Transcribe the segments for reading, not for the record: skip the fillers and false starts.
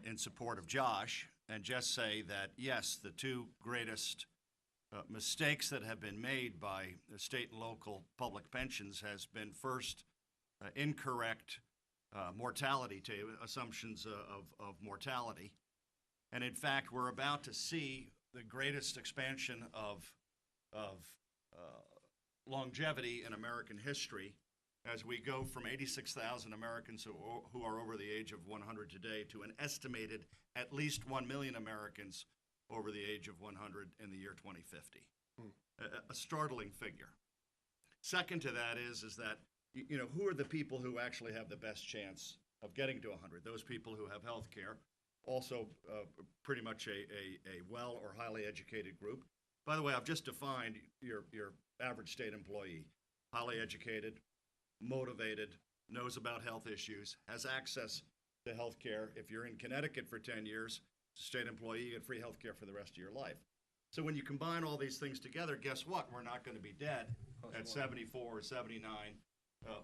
in support of Josh and just say that, yes, the two greatest mistakes that have been made by the state and local public pensions has been first incorrect mortality assumptions of mortality. And in fact, we're about to see the greatest expansion of longevity in American history as we go from 86,000 Americans who are over the age of 100 today to an estimated at least 1 million Americans over the age of 100 in the year 2050. A startling figure. Second to that is that, you know, who are the people who actually have the best chance of getting to 100? Those people who have health care, also pretty much a well or highly educated group. By the way, I've just defined your average state employee: highly educated, motivated, knows about health issues, has access to health care. If you're in Connecticut for 10 years, as a state employee, you get free health care for the rest of your life. So when you combine all these things together, guess what? We're not going to be dead at 74 or 79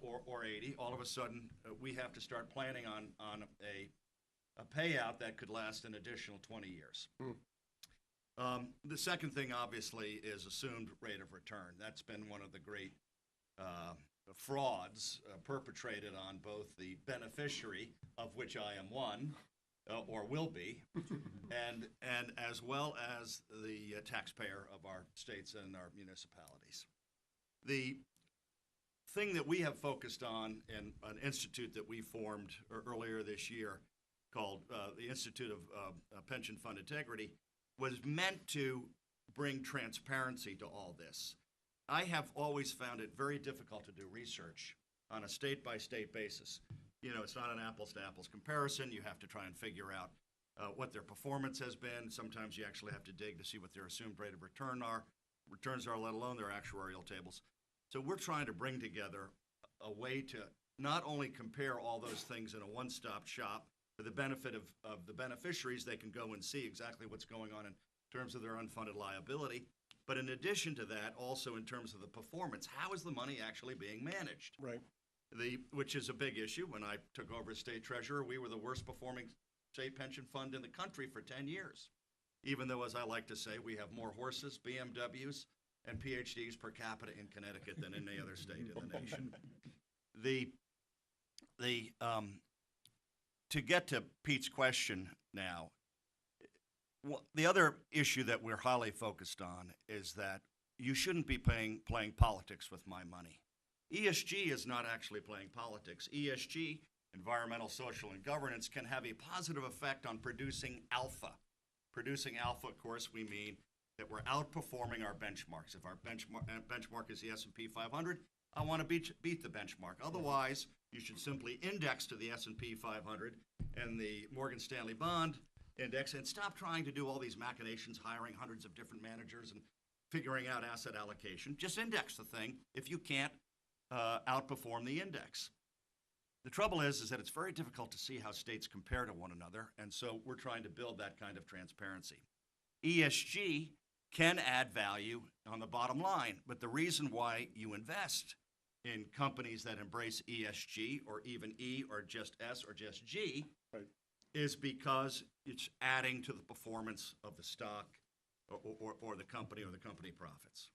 or 80. All of a sudden, we have to start planning on a payout that could last an additional 20 years. The second thing, obviously, is assumed rate of return. That's been one of the great frauds perpetrated on both the beneficiary, of which I am one, or will be, and as well as the taxpayer of our states and our municipalities. The thing that we have focused on in an institute that we formed earlier this year called the Institute of Pension Fund Integrity was meant to bring transparency to all this. I have always found it very difficult to do research on a state-by-state basis. You know, it's not an apples-to-apples comparison. You have to try and figure out what their performance has been. Sometimes you actually have to dig to see what their assumed rate of returns are, let alone their actuarial tables. So we're trying to bring together a way to not only compare all those things in a one-stop shop for the benefit of the beneficiaries. They can go and see exactly what's going on in terms of their unfunded liability, but in addition to that, also in terms of the performance, how is the money actually being managed? Right. Which is a big issue. When I took over as state treasurer, we were the worst performing state pension fund in the country for 10 years. Even though, as I like to say, we have more horses, BMWs, and PhDs per capita in Connecticut than in any other state in the nation. To get to Pete's question now, the other issue that we're highly focused on is that you shouldn't be playing politics with my money. ESG is not actually playing politics. ESG, environmental, social, and governance, can have a positive effect on producing alpha. Producing alpha, of course, we mean that we're outperforming our benchmarks. If our benchmark is the S&P 500, I want to beat the benchmark. Otherwise, you should simply index to the S&P 500 and the Morgan Stanley Bond Index and stop trying to do all these machinations, hiring hundreds of different managers and figuring out asset allocation. Just index the thing if you can't outperform the index. The trouble is that it's very difficult to see how states compare to one another, and so we're trying to build that kind of transparency. ESG can add value on the bottom line, but the reason why you invest in companies that embrace ESG or even E or just S or just G is because it's adding to the performance of the stock or the company profits.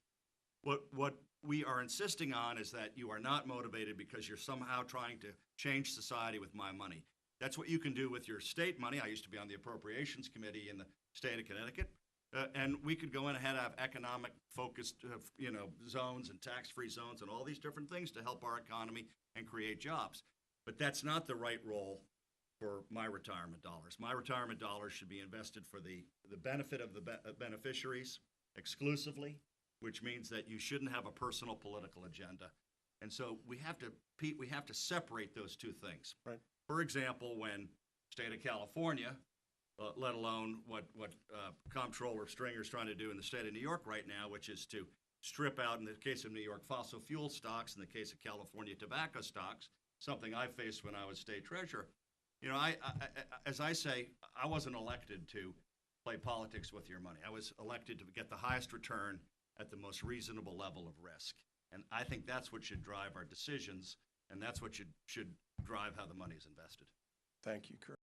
What we are insisting on is that you are not motivated because you're somehow trying to change society with my money. That's what you can do with your state money. I used to be on the appropriations committee in the state of Connecticut. And we could go in ahead and have economic-focused, zones and tax-free zones and all these different things to help our economy and create jobs. But that's not the right role for my retirement dollars. My retirement dollars should be invested for the benefit of the beneficiaries exclusively, which means that you shouldn't have a personal political agenda. And so we have to separate those two things. Right. For example, when state of California, let alone what Comptroller Stringer is trying to do in the state of New York right now, which is to strip out, in the case of New York, fossil fuel stocks, in the case of California, tobacco stocks, something I faced when I was state treasurer. You know, as I say, I wasn't elected to play politics with your money. I was elected to get the highest return at the most reasonable level of risk. And I think that's what should drive our decisions, and that's what should drive how the money is invested. Thank you, Kurt.